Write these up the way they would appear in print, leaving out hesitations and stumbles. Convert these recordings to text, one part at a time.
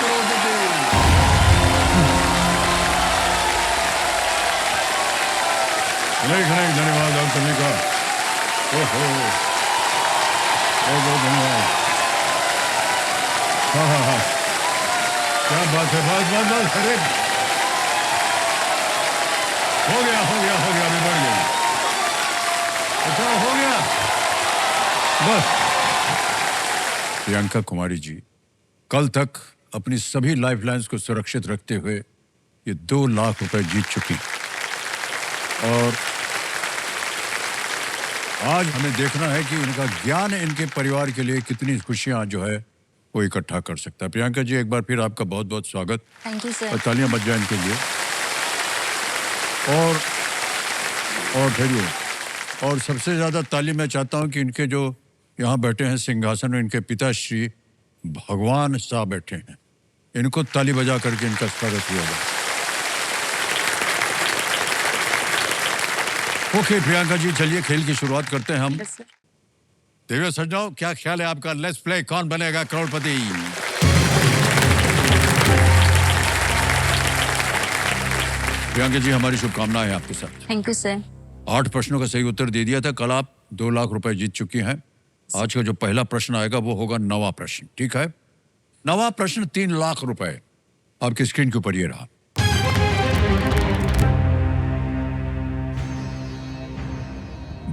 करोड़पति। अनेक अनेक धन्यवाद आप सभी का। ओहो, बहुत बहुत धन्यवाद। हाँ हाँ हाँ, क्या बात है, बस बस बस, अरे हो गया अभी बढ़ गया। अच्छा हो गया बस। प्रियंका कुमारी जी कल तक अपनी सभी लाइफलाइंस को सुरक्षित रखते हुए ये 2 लाख रुपए जीत चुकी और आज हमें देखना है कि इनका ज्ञान इनके परिवार के लिए कितनी खुशियां जो है वो इकट्ठा कर सकता है। प्रियंका जी एक बार फिर आपका बहुत बहुत स्वागत। Thank you sir. और तालियां बज जाएं इनके लिए। और ठहरिए, और सबसे ज्यादा ताली मैं चाहता हूं कि इनके जो यहाँ बैठे हैं सिंहासन में, इनके पिताश्री भगवान साहब बैठे हैं, इनको ताली बजा करके इनका स्वागत किया जाए। ओके प्रियंका जी, चलिए खेल की शुरुआत करते हैं हम। देवियों सज्जनों, क्या ख्याल है आपका? लेट्स प्ले कौन बनेगा करोड़पति। प्रियंका जी हमारी शुभकामनाएं हैं आपके साथ। Thank you sir. 8 प्रश्नों का सही उत्तर दे दिया था। कल आप 2 लाख रुपए जीत चुकी हैं। आज का जो पहला प्रश्न आएगा वो होगा 9वां प्रश्न, ठीक है? 9वां प्रश्न 3 लाख रुपए आपकी स्क्रीन के ऊपर ये रहा।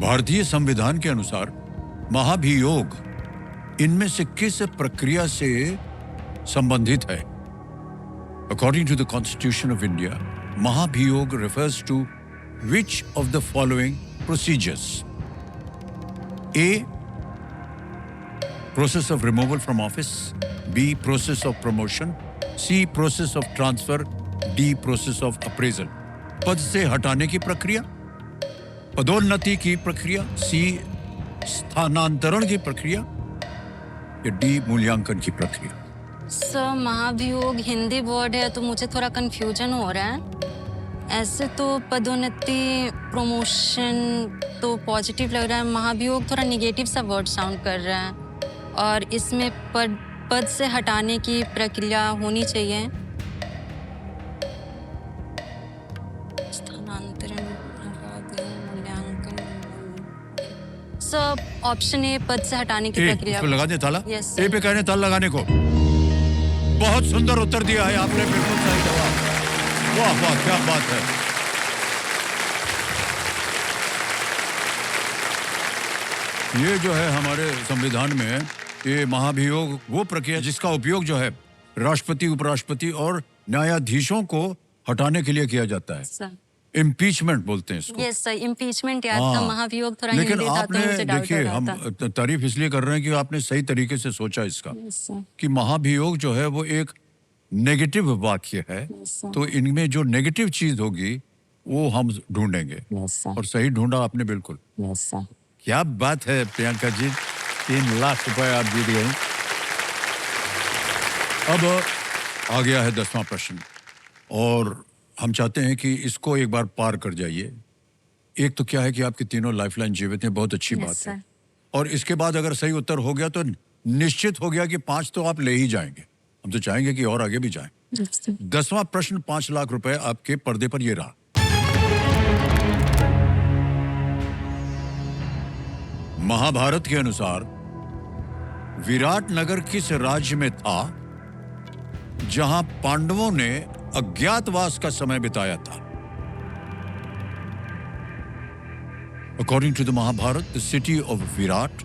भारतीय संविधान के अनुसार महाभियोग इनमें से किस प्रक्रिया से संबंधित है? According to the Constitution of India, महाभियोग refers to which of the following procedures? A. Process of removal from office. B. Process of promotion. C. Process of transfer. D. Process of appraisal. पद से हटाने की प्रक्रिया, पदोन्नति की प्रक्रिया, C. स्थानांतरण की प्रक्रिया या D. मूल्यांकन की प्रक्रिया। सर महाभियोग हिंदी वर्ड है तो मुझे थोड़ा कंफ्यूजन हो रहा है। ऐसे तो पदोन्नति प्रमोशन तो पॉजिटिव लग रहा है, महाभियोग थोड़ा निगेटिव सा वर्ड साउंड कर रहा है और इसमें पद से हटाने की प्रक्रिया होनी चाहिए। स्थानांतरण, मूल्यांकन। सर ऑप्शन ए, पद से हटाने की प्रक्रिया। लगा दे ताला। यस ए पे कहने ताला लगाने को। बहुत सुंदर उत्तर दिया है आपने, बिल्कुल सही जवाब। वाह वाह, क्या बात है। ये जो है हमारे संविधान में ये महाभियोग वो प्रक्रिया जिसका उपयोग जो है राष्ट्रपति, उपराष्ट्रपति और न्यायाधीशों को हटाने के लिए किया जाता है। सर इम्पीचमेंट बोलते हैं इसको। यस सर, इम्पीचमेंट याद था, महाभियोग थोड़ा लेकिन हिंदी था तो आपने मुझे डाउट हो देखिए, रहा हम था। तारीफ इसलिए कर रहे हैं कि आपने सही तरीके से सोचा इसका, Yes, sir. कि महाभियोग जो है वो एक नेगेटिव वाक्य है। Yes, sir. तो इनमें जो नेगेटिव चीज होगी वो हम ढूंढेंगे। Yes, sir. और सही ढूंढा आपने बिल्कुल। Yes, sir. क्या बात है प्रियंका जी, 3 लाख रुपए आप जीत गए। अब आ गया है 10वां प्रश्न और हम चाहते हैं कि इसको एक बार पार कर जाइए। एक तो क्या है कि आपकी तीनों लाइफलाइन जीवित हैं, बहुत अच्छी Yes, बात है। sir. और इसके बाद अगर सही उत्तर हो गया तो निश्चित हो गया कि 5 तो आप ले ही जाएंगे। हम तो चाहेंगे कि और आगे भी जाएं। Yes, sir. 10वां प्रश्न 5 लाख रुपए आपके पर्दे पर ये रहा। महाभारत के अनुसार विराट नगर किस राज्य में था जहां पांडवों ने अज्ञातवास का समय बिताया था? According to the Mahabharata, the city of Virat,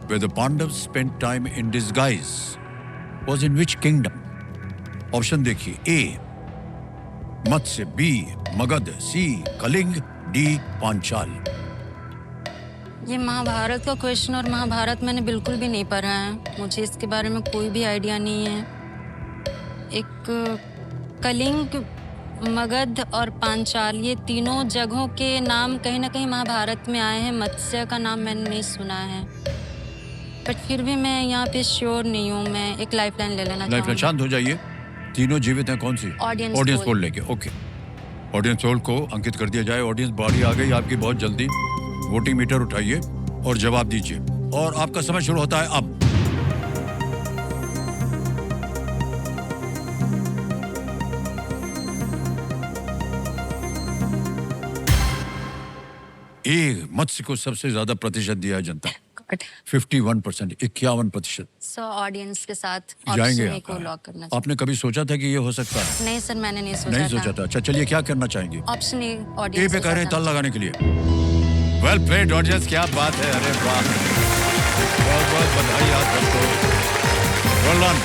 where the Pandavas spent time in disguise, was in which kingdom? Option देखिए, A. Matsya, B. Magadh, C. Kalinga, D. Panchal. ये महाभारत का क्वेश्चन और महाभारत मैंने बिल्कुल भी नहीं पढ़ा है, मुझे इसके बारे में कोई भी आइडिया नहीं है। एक कलिंग, मगध और पांचाल, ये तीनों जगहों के नाम कहीं ना कहीं महाभारत में आए हैं। मत्स्य का नाम मैंने नहीं सुना है, बट फिर भी मैं यहाँ पे श्योर नहीं हूँ। मैं एक लाइफलाइन ले लेना लाइफलाइन, शांत हो जाइए। तीनों जीवित हैं, कौन सी? ऑडियंस पोल लेके। ओके, ऑडियंस पोल को अंकित कर दिया जाए। ऑडियंस बारी आ गई आपकी बहुत जल्दी। वोटिंग मीटर उठाइए और जवाब दीजिए और आपका समय शुरू होता है अब। ए मत्स्य को सबसे ज्यादा प्रतिशत दिया है जनता, 51%, 51%। सो ऑडियंस के साथ जाएंगे ऑप्शन ए को आप। लॉक करना चाहिए। आपने कभी सोचा था कि ये हो सकता है? नहीं सर, मैंने नहीं सोचा नहीं सोचा था। अच्छा चलिए, क्या करना चाहेंगे? ऑप्शन ए ए ऑडियंस पे कह रहे हैं ताल लगाने के लिए। वेल प्लेड ऑडियंस, क्या बात है, अरे वाह, बहुत बहुत बधाई आप सबको, वेल डन,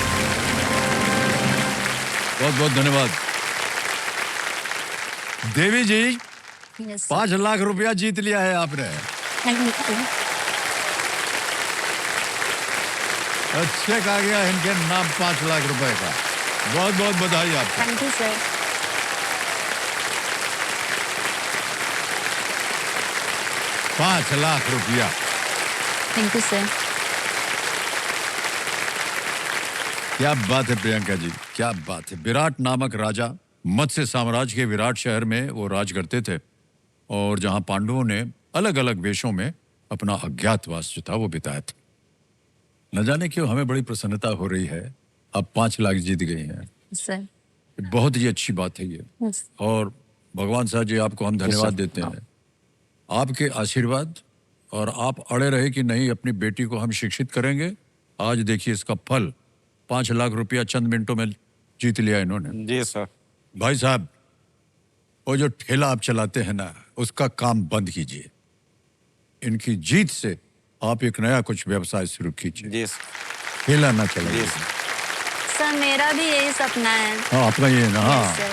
बहुत बहुत धन्यवाद। देवी जी, यस 5 लाख रुपया जीत लिया है आपने। अच्छे कहा गया, इनके नाम 5 लाख रुपए का। बहुत बहुत बधाई आपको। Thank you sir. 5 लाख रुपया। Thank you sir. क्या बात है प्रियंका जी, क्या बात है। विराट नामक राजा मत्स्य साम्राज्य के विराट शहर में वो राज करते थे, और जहां पांडवों ने अलग अलग वेशों में अपना अज्ञातवास जो था वो बिताया था। न जाने क्यों हमें बड़ी प्रसन्नता हो रही है, अब 5 लाख जीत गई हैं। सर बहुत ही अच्छी बात है ये, यस और भगवान साहब जी आपको हम धन्यवाद देते हैं। आपके आशीर्वाद, और आप अड़े रहे कि नहीं अपनी बेटी को हम शिक्षित करेंगे। आज देखिए इसका फल, 5 लाख रुपया चंद मिनटों में जीत लिया इन्होंने। जी सर। भाई साहब, वो जो ठेला आप चलाते हैं ना, उसका काम बंद कीजिए। इनकी जीत से आप एक नया कुछ व्यवसाय शुरू कीजिए, जी सर। ठेला ना जी चलाइए। सर। सर, मेरा भी यही सपना है। हाँ, आपका ये ना, हाँ। Yes sir.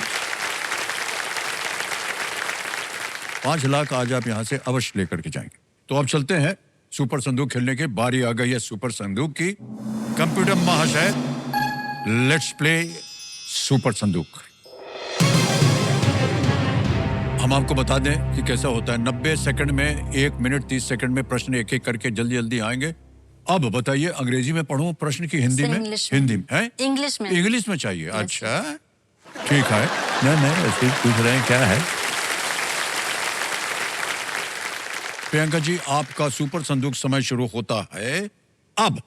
5 लाख आज आप यहाँ से अवश्य लेकर के जाएंगे। तो अब चलते हैं सुपर संदूक खेलने के। बारी आ गई है सुपर संदूक की। कंप्यूटर महाशय, लेट्स प्ले सुपर संदूक। हम आपको बता दें कि कैसा होता है। 90 सेकंड में 1 मिनट 30 सेकंड में प्रश्न एक एक करके जल्दी जल्दी आएंगे। अब बताइए, अंग्रेजी में पढ़ूं प्रश्न की हिंदी सर, में? इंग्लिश में। हिंदी में है? इंग्लिश में। इंग्लिश में चाहिए। अच्छा ठीक है। नहीं ऐसे ही पूछ रहे हैं, क्या है। प्रियंका जी, आपका सुपर संदूक समय शुरू होता है अब।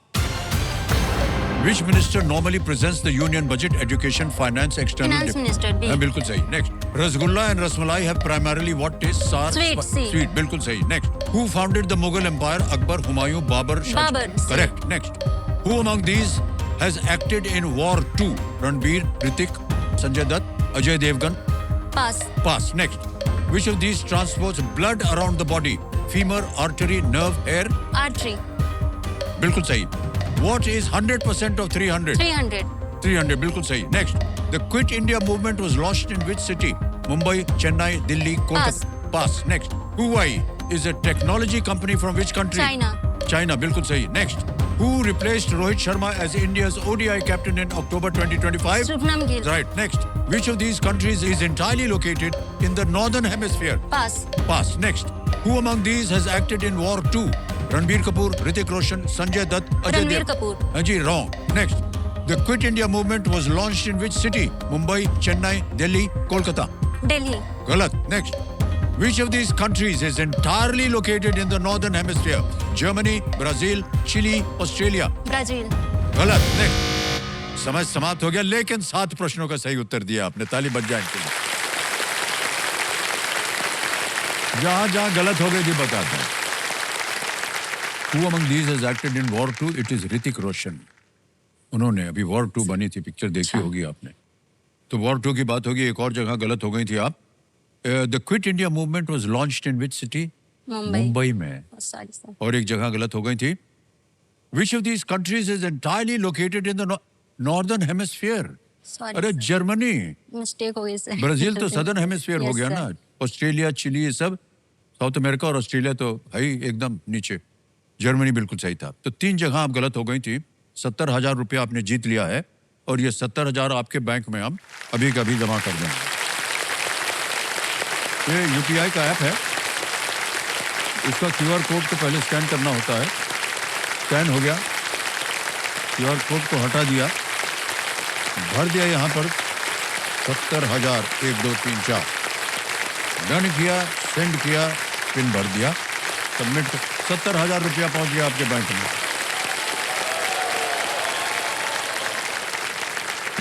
Which minister normally presents the union budget, education, finance, external? Finance minister, B. बिल्कुल सही। Next, rasgulla and rasmalai have primarily what taste? Sour, Sweet, C. Sweet, बिल्कुल सही। Next, who founded the Mughal Empire? Akbar, Humayun, Babur, Shah? Babur, C. Correct. Next, who among these has acted in War 2? Ranbir, Hrithik, Sanjay Dutt, Ajay Devgan? Pass. Pass. Next, which of these transports blood around the body? Femur, artery, nerve, hair? Artery. बिल्कुल सही। What is 100% of 300? 300। 300, बिल्कुल सही। Next, the Quit India movement was launched in which city? Mumbai, Chennai, Delhi, Kolkata? Pass. Next, Huawei is a technology company from which country? China। China, बिल्कुल सही। Next, who replaced Rohit Sharma as India's ODI captain in October 2025? Shubman Gill. Right. Next, which of these countries is entirely located in the northern hemisphere? Pass. Pass. Next, who among these has acted in War 2? Ranbir Kapoor, Hrithik Roshan, Sanjay Dutt, Ajay Ranveer Devgan? Kapoor. हाँ जी, wrong. Next, the Quit India movement was launched in which city? Mumbai, Chennai, Delhi, Kolkata? Delhi. Galat. Next, which of these countries is entirely located in the northern hemisphere? Germany, Brazil, Chile, Australia? Brazil. गलत। Next, समय समाप्त हो गया, लेकिन 7 प्रश्नों का सही उत्तर दिया आपने। ताली बज जाए इनके लिए। जहां जहां गलत हो गई थी बताते हैं। Who among these has acted in War 2? It is Hrithik Roshan. उन्होंने, अभी War 2 बनी थी, पिक्चर देखी होगी आपने। तो War 2 की बात होगी। एक और जगह गलत हो गई थी आप। The Quit India movement was launched in which city? Mumbai में। Sorry sir. और एक जगह गलत हो गई थी। Which of these countries is entirely located in the northern hemisphere? Sorry अरे जर्मनी। मिस्टेक हो गई सर। ब्राजील तो सदर्न हेमिस्फीयर हो Yes, गया sir. ना। ऑस्ट्रेलिया, चिली, ये सब साउथ अमेरिका, और ऑस्ट्रेलिया तो है ही एकदम नीचे। जर्मनी बिल्कुल सही था। तो 3 जगह आप गलत हो गई थी। 70,000 रुपया आपने जीत लिया है, और ये 70,000 आपके बैंक में हम अभी कभी जमा कर देंगे। ये यूपीआई का ऐप है, इसका QR कोड को पहले स्कैन करना होता है। स्कैन हो गया, QR कोड को हटा दिया, भर दिया यहाँ पर 70,000 1 2 3 4 डन किया, सेंड किया, पिन भर दिया, सबमिट। 70,000 रुपया पहुंच गया आपके बैंक में।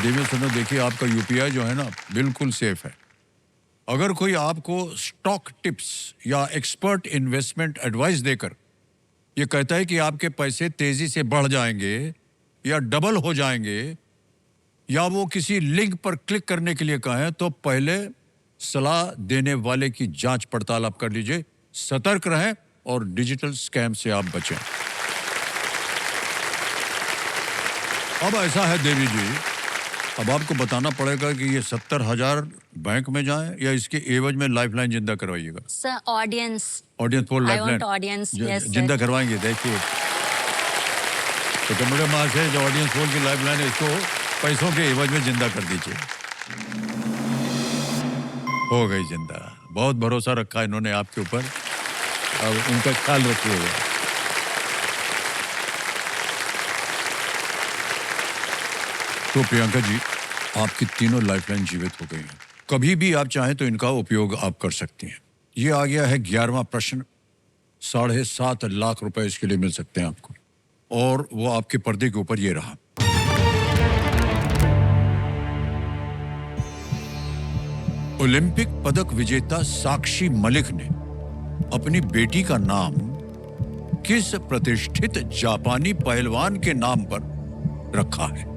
देवी सुनो, देखिए आपका यूपीआई जो है ना, बिल्कुल सेफ है। अगर कोई आपको स्टॉक टिप्स या एक्सपर्ट इन्वेस्टमेंट एडवाइस देकर ये कहता है कि आपके पैसे तेजी से बढ़ जाएंगे या डबल हो जाएंगे, या वो किसी लिंक पर क्लिक करने के लिए कहें, तो पहले सलाह देने वाले की जांच पड़ताल आप कर लीजिए, सतर्क रहें और डिजिटल स्कैम से आप बचें। अब ऐसा है देवी जी, अब आपको बताना पड़ेगा कि ये 70,000 बैंक में जाए या इसके एवज में लाइफलाइन जिंदा करवाइएगा। Sir audience poll I want lifeline audience yes जिंदा करवाएंगे। देखिए तो कंप्यूटर मार से जो ऑडियंस पोल की लाइफलाइन है, इसको पैसों के एवज में जिंदा कर दीजिए। हो गई जिंदा। बहुत भरोसा रखा इन्होंने आपके ऊपर, अब उनका ख्याल रखिएगा। तो प्रियंका जी, आपकी तीनों लाइफलाइन जीवित हो गई हैं। कभी भी आप चाहें तो इनका उपयोग आप कर सकती हैं। ये आ गया है 11वां प्रश्न। 7.5 लाख रुपए इसके लिए मिल सकते हैं आपको, और वो आपके पर्दे के ऊपर ये रहा। ओलंपिक पदक विजेता साक्षी मलिक ने अपनी बेटी का नाम किस प्रतिष्ठित जापानी पहलवान के नाम पर रखा है?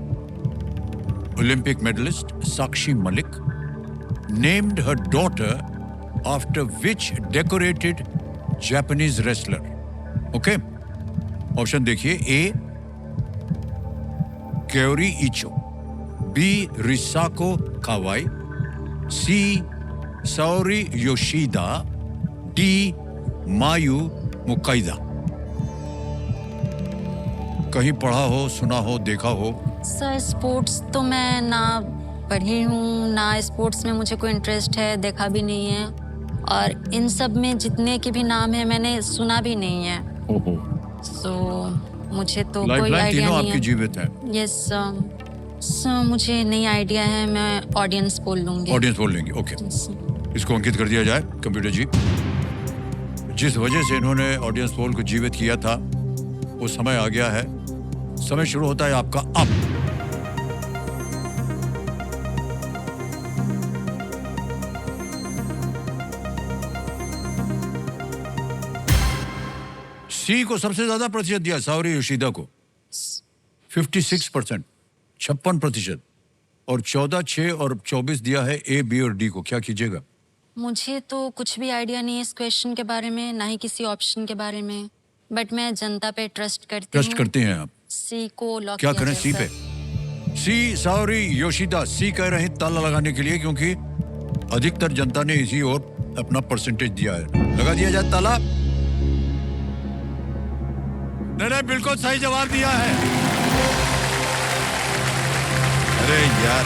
Olympic medalist Sakshi Malik named her daughter after which decorated Japanese wrestler? Okay? Option देखिए। ए केओरी इचो, बी रिसाको कावाई, सी साओरी योशिदा, डी मायू मुकाइदा। कहीं पढ़ा हो, सुना हो, देखा हो? सर स्पोर्ट्स तो मैं ना पढ़ी हूँ, ना स्पोर्ट्स में मुझे कोई इंटरेस्ट है, देखा भी नहीं है, और इन सब में जितने के भी नाम है मैंने सुना भी नहीं है। ओहो। सो मुझे तो कोई लाइफलाइन आइडिया तीनों नहीं आपकी है। जीवित है। यस सर, मुझे नहीं आइडिया है, मैं ऑडियंस बोल लूंगी। ऑडियंस बोल लेंगे। ओके, Yes, इसको अंकित कर दिया जाए कंप्यूटर जी। जिस वजह से इन्होंने ऑडियंस पोल को जीवित किया था, वो समय आ गया है। समय शुरू होता है आपका अब। सी को सबसे ज्यादा प्रतिशत दिया साओरी योशिदा को 56%, 56%, और 14, 6 और 24 दिया है ए, बी और डी को। क्या कीजिएगा? मुझे तो कुछ भी आइडिया नहीं है इस क्वेश्चन के बारे में, ना ही किसी ऑप्शन के बारे में, बट मैं जनता पे ट्रस्ट करती ट्रस्ट हूँ। करते हैं आप? सी को लॉक क्या किया करें? जाए, सी सर। पे। सी साओरी योशिदा सी कह रहे हैं ताला लगाने के लिए, क्योंकि अधिकतर जनता ने इसी और अपना परसेंटेज दिया है। लगा दिया जाए ताला। नहीं, बिल्कुल सही जवाब दिया है। अरे यार,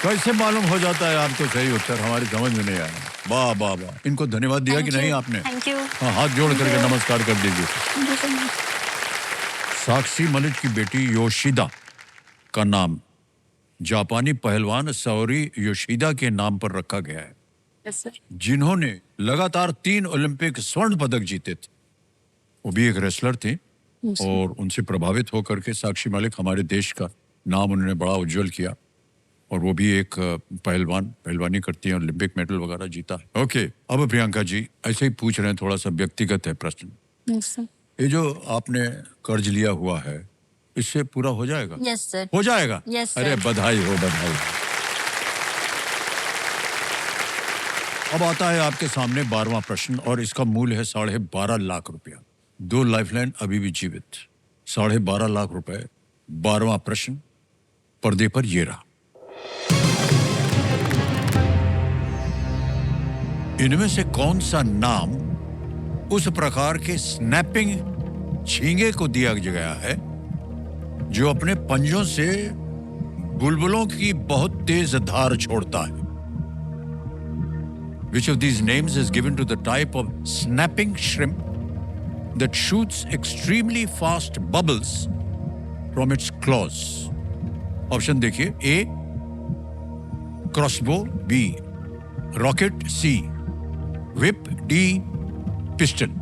कैसे मालूम हो जाता है आपको सही उत्तर? हमारी समझ में नहीं आया। वाह वाह वाह, इनको धन्यवाद दिया कि नहीं आपने? Thank you. हाँ, हाथ जोड़ करके नमस्कार कर दीजिए। साक्षी मलिक की बेटी योशिदा का नाम जापानी पहलवान साओरी योशिदा के नाम पर रखा गया है, यस सर। जिन्होंने लगातार 3 ओलंपिक स्वर्ण पदक जीते थे। वो भी एक रेसलर थे, और उनसे प्रभावित होकर के साक्षी मलिक हमारे देश का नाम उन्होंने बड़ा उज्जवल किया, और वो भी एक पहलवानी करती हैं, ओलंपिक मेडल वगैरह जीता है। ओके, अब प्रियंका जी ऐसे ही पूछ रहे हैं, थोड़ा सा व्यक्तिगत है प्रश्न। Yes sir. ये जो आपने कर्ज लिया हुआ है, इससे पूरा हो जाएगा? Yes sir. हो जाएगा? Yes, sir. अरे बधाई हो, बधाई हो। अब आता है आपके सामने 12वां प्रश्न, और इसका मूल्य है 12.5 लाख रुपया। 2 लाइफलाइन अभी भी जीवित। 12.5 लाख रुपए। 12वां प्रश्न पर्दे पर ये रहा। इनमें से कौन सा नाम उस प्रकार के स्नैपिंग झींगे को दिया गया है जो अपने पंजों से बुलबुलों की बहुत तेज धार छोड़ता है? Which of these names is given to the type of snapping shrimp that shoots extremely fast bubbles from its claws? Option देखिए। ए क्रॉसबो, बी रॉकेट, सी whip, डी पिस्टन।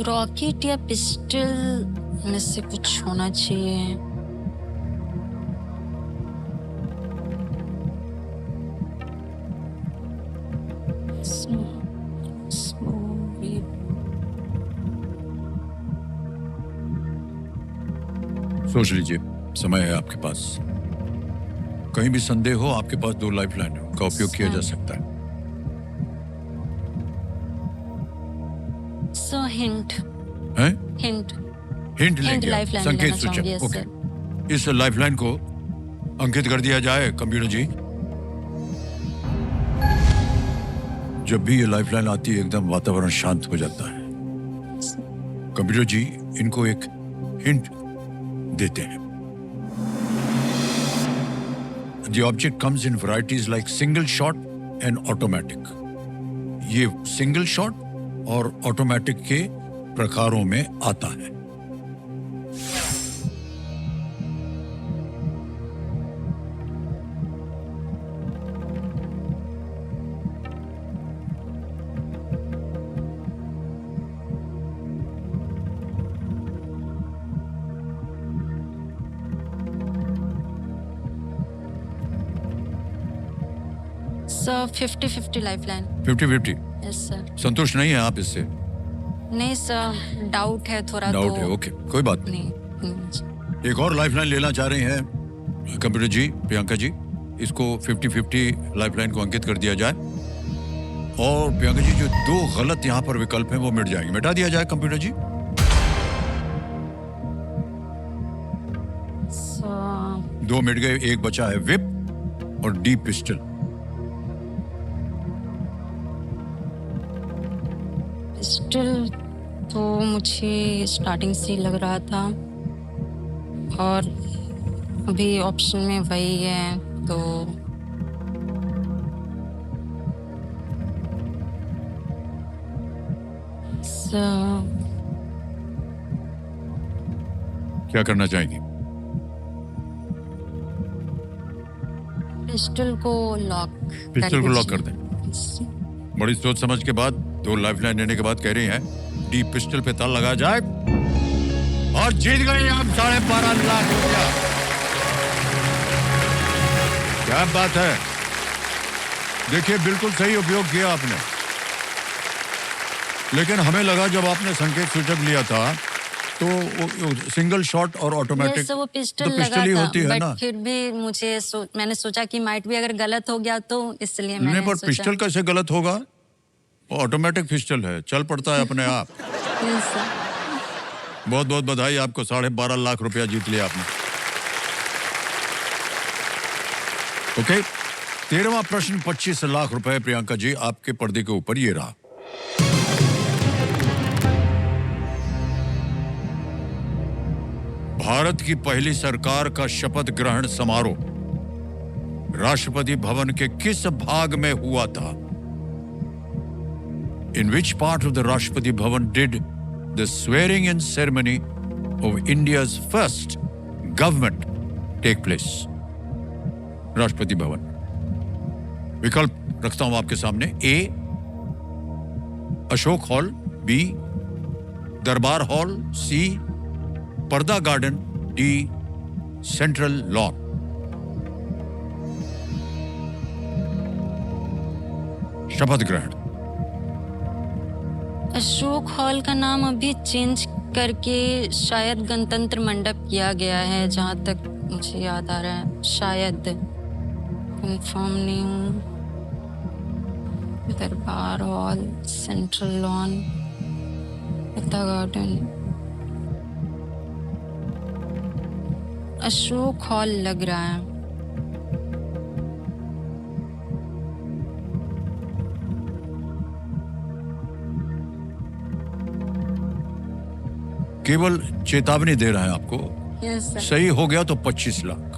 रॉकेट या पिस्टल में से कुछ होना चाहिए। सोच लीजिए, समय है आपके पास। कहीं भी संदेह हो, आपके पास 2 लाइफलाइन है, उनका उपयोग किया जा सकता है। सो हिंट हैं? हिंट हिंट लेंगे, लाइफलाइन संकेत लेना चाहूंगी। सूचक। यस ओके, इस लाइफलाइन को अंकित कर दिया जाए कंप्यूटर जी। जब भी ये लाइफलाइन आती है, एकदम वातावरण शांत हो जाता है। कंप्यूटर जी इनको एक हिंट देते हैं। The object comes in varieties like single shot and automatic. ये सिंगल शॉट और ऑटोमेटिक के प्रकारों में आता है। Sir 50-50 lifeline. 50-50 yes sir. संतुष्ट नहीं है आप इससे? नहीं सर, डाउट है थोड़ा। डाउट तो है, ओके, कोई बात नहीं। नहीं। एक और लाइफलाइन लेना चाह रहे हैं कंप्यूटर जी, प्रियंका जी। इसको 50-50 लाइफलाइन को अंकित कर दिया जाए और प्रियंका जी जो 2 गलत यहाँ पर विकल्प हैं वो मिट जाएंगे। मिटा दिया जाए कंप्यूटर जी। सर 2 मिट गए, एक बचा है विप और डी पिस्टल। पिस्टल तो मुझे स्टार्टिंग से ही लग रहा था और अभी ऑप्शन में वही है, तो क्या करना चाहेंगे? पिस्टल को लॉक पिस्टल को लॉक कर दें। बड़ी सोच समझ के बाद 2 लाइफलाइन लेने के बाद कह रही हैं डी पिस्टल पे ताला लगा जाए और जीत गए आप 12.5 लाख रुपया। क्या बात है, देखिए बिल्कुल सही उपयोग किया आपने। लेकिन हमें लगा जब आपने संकेत सूचक लिया था तो वो सिंगल शॉट और ऑटोमेटिक वो पिस्टल तो पिस्टल लगा ही था, होती है बट ना। फिर भी मुझे मैंने सोचा कि माइट भी अगर गलत हो गया तो इसलिए नहीं, मैंने पर सोचा। पिस्टल कैसे गलत होगा? ऑटोमेटिक पिस्टल है, चल पड़ता है अपने आप। Yes, sir. बहुत बहुत बधाई आपको, 12.5 लाख रुपया जीत लिया आपने। ओके, 13वां प्रश्न 25 लाख रुपए प्रियंका जी आपके पर्दे के ऊपर ये रहा। भारत की पहली सरकार का शपथ ग्रहण समारोह राष्ट्रपति भवन के किस भाग में हुआ था? In which part of the Rashtrapati Bhavan did the swearing-in ceremony of India's first government take place? Rashtrapati Bhavan. विकल्प रखता हूं आपके सामने। ए अशोक हॉल, बी दरबार हॉल, सी पर्दा गार्डन, डी सेंट्रल लॉन। शपथ ग्रहण। अशोक हॉल का नाम अभी चेंज करके शायद गणतंत्र मंडप किया गया है, जहाँ तक मुझे याद आ रहा है। शायद, कंफर्म नहीं हूँ। दरबार हॉल, सेंट्रल लॉन, पर्दा गार्डन, अशोक हॉल लग रहा है। केवल चेतावनी दे रहा है आपको। Yes, sir. सही हो गया तो 25 लाख,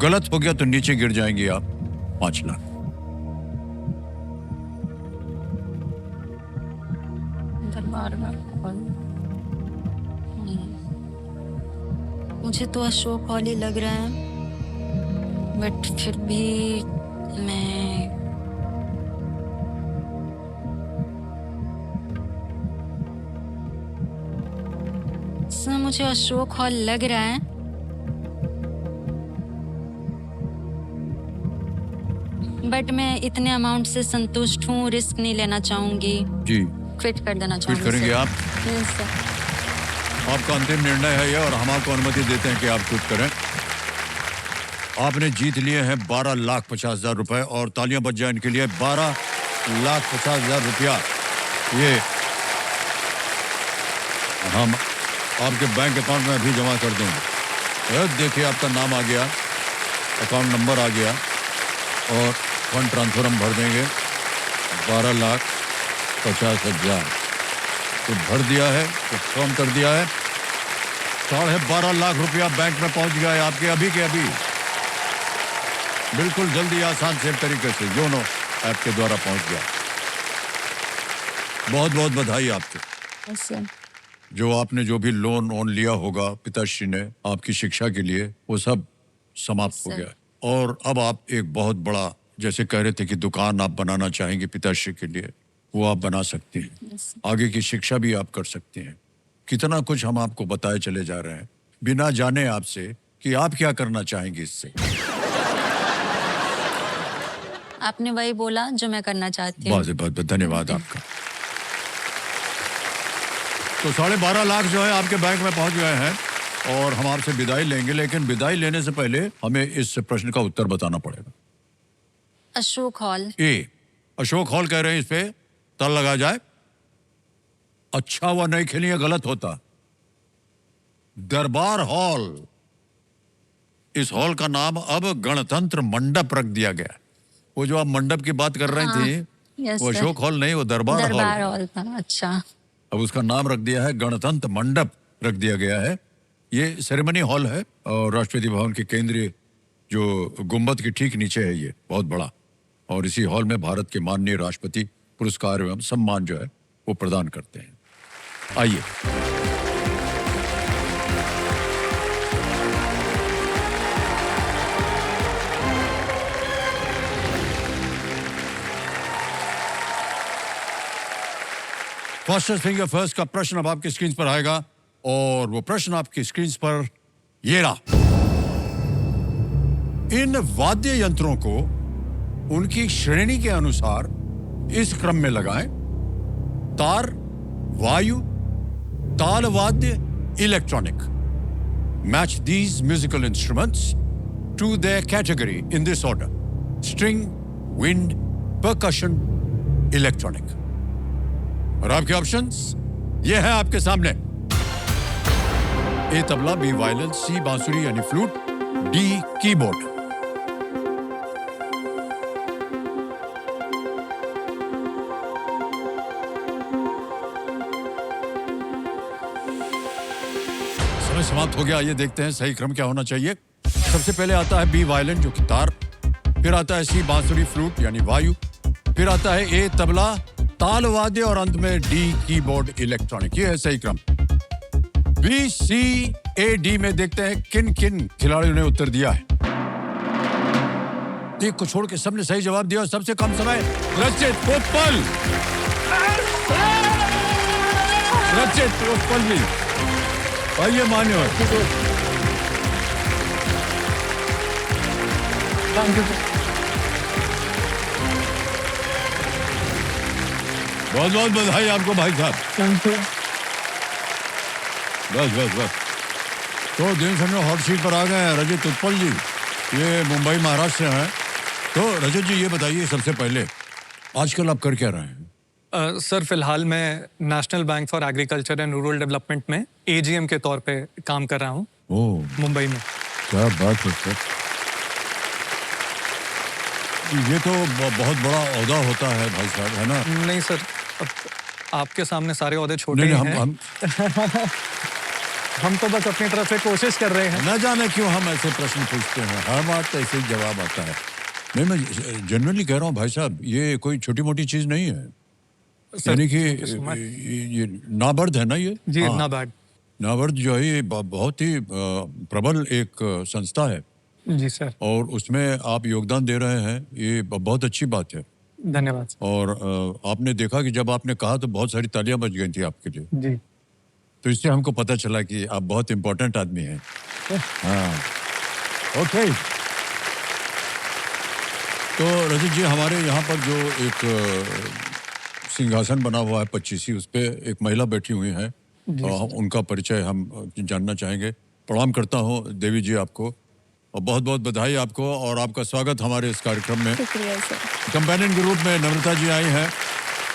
गलत हो गया तो नीचे गिर जाएंगे आप 5 लाख। दरबार हॉल, मुझे तो अशोक हॉल ही लग रहा है, बट फिर भी मैं मुझे अशोक हॉल लग रहा है, बट मैं इतने अमाउंट से संतुष्ट हूँ, रिस्क नहीं लेना चाहूंगी, जी क्विट कर देना क्विट चाहूंगी। करेंगे सर। आप? Yes, sir. आपका अंतिम निर्णय है ये और हम आपको अनुमति देते हैं कि आप क्विट करें। आपने जीत लिए हैं 12,50,000 रुपए और तालियां बज जाए इनके लिए। 12,50,000 रुपया ये हम आपके बैंक अकाउंट में अभी जमा कर देंगे। देखिए आपका नाम आ गया, अकाउंट नंबर आ गया और फंड ट्रांसफर हम भर देंगे। 12,50,000 तो भर दिया है, तो कम कर दिया है। 12.5 लाख रुपया बैंक में पहुंच गया है आपके अभी के अभी, बिल्कुल जल्दी आसान से तरीके से योनो ऐप के द्वारा पहुंच गया। बहुत बहुत बधाई आपको। Yes, sir. जो आपने जो भी लोन लिया होगा पिताश्री ने आपकी शिक्षा के लिए, वो सब समाप्त हो सर। गया है। और अब आप एक बहुत बड़ा, जैसे कह रहे थे कि दुकान आप बनाना चाहेंगे पिताश्री के लिए, वो आप बना सकती हैं। Yes, आगे की शिक्षा भी आप कर सकती हैं। कितना कुछ हम आपको बताए चले जा रहे हैं बिना जाने आपसे कि आप क्या करना चाहेंगे इससे। आपने वही बोला जो मैं करना चाहती हूँ। बहुत बहुत धन्यवाद आपका। तो 12.5 लाख जो है आपके बैंक में पहुंच गए हैं और हम आपसे विदाई लेंगे, लेकिन विदाई लेने से पहले हमें इस प्रश्न का उत्तर बताना पड़ेगा। अशोक हॉल। ए, अशोक हॉल कह रहे हैं, इस पे ताला लगा जाए। अच्छा हुआ नहीं खेलिए, गलत होता। दरबार हॉल, इस हॉल का नाम अब गणतंत्र मंडप रख दिया गया। वो जो आप मंडप की बात कर रही थी, Yes, वो सर। अशोक हॉल नहीं, वो दरबार दरबार हॉल। हॉल था। अच्छा। अब उसका नाम रख दिया है गणतंत्र मंडप रख दिया गया है। ये सेरेमनी हॉल है और राष्ट्रपति भवन के केंद्रीय जो गुंबद के ठीक नीचे है, ये बहुत बड़ा। और इसी हॉल में भारत के माननीय राष्ट्रपति पुरस्कार एवं सम्मान जो है वो प्रदान करते हैं। आइए। फास्टेस्ट फिंगर फर्स्ट का प्रश्न अब आपकी स्क्रीन पर आएगा और वो प्रश्न आपकी स्क्रीन पर ये रहा। इन वाद्य यंत्रों को उनकी श्रेणी के अनुसार इस क्रम में लगाएं: तार, वायु, ताल वाद्य, electronic. Match these musical instruments to their category in this order: string, wind, percussion, electronic. और आपके ऑप्शंस ये हैं आपके सामने। A tabla, B violin, C बांसुरी यानी फ्लूट, डी कीबोर्ड। समय समाप्त हो गया। ये देखते हैं सही क्रम क्या होना चाहिए। सबसे पहले आता है बी वायलिन जो कि तार, फिर आता है सी बांसुरी फ्लूट यानी वायु, फिर आता है ए तबला ताल वाद्य और अंत में डी कीबोर्ड इलेक्ट्रॉनिक। ये है सही क्रम। बी, सी, ए, डी में देखते हैं किन किन खिलाड़ियों ने उत्तर दिया है। एक को छोड़ के सबने सही जवाब दिया और सबसे कम समय रचित उत्पल। रचित उत्पल जी, आइए मान्य। बहुत बहुत बधाई आपको भाई साहब। बस बस बस। तो दिन समय हॉट सीट पर आ गए हैं रजत उत्पल जी, ये मुंबई महाराष्ट्र से हैं। तो रजत जी ये बताइए सबसे पहले, आजकल आप कर क्या रहे हैं? सर फिलहाल मैं national bank for agriculture and rural development में एजीएम के तौर पे काम कर रहा हूँ मुंबई में। क्या बात है सर, ये तो बहुत बड़ा ओहदा होता है भाई साहब, है ना? नहीं सर, अब आपके सामने सारे ओहदे छोटे नहीं, ही हम हैं। हम तो बस अपनी तरफ से कोशिश कर रहे हैं। न जाने क्यों हम ऐसे प्रश्न पूछते हैं, हर बात तो ऐसे ही जवाब आता है। नहीं, मैं जनरली कह रहा हूँ भाई साहब, ये कोई छोटी मोटी चीज नहीं है। यानी कि ये नाबार्ड है ना, ये जी नाबार्ड जो है ये बहुत ही प्रबल एक संस्था है जी सर, और उसमें आप योगदान दे रहे हैं, ये बहुत अच्छी बात है। धन्यवाद। और आपने देखा कि जब आपने कहा तो बहुत सारी तालियां बज गई थी आपके लिए। जी तो इससे हमको पता चला कि आप बहुत इम्पोर्टेंट आदमी हैं। हाँ, ओके। तो रजत जी, हमारे यहाँ पर जो एक सिंहासन बना हुआ है 25 उस पे एक महिला बैठी हुई है, उनका परिचय हम जानना चाहेंगे। प्रणाम करता हूँ देवी जी आपको, और बहुत बहुत बधाई आपको और आपका स्वागत हमारे इस कार्यक्रम में। शुक्रिया सर। कंपेनियन के रूप में नम्रता जी आई हैं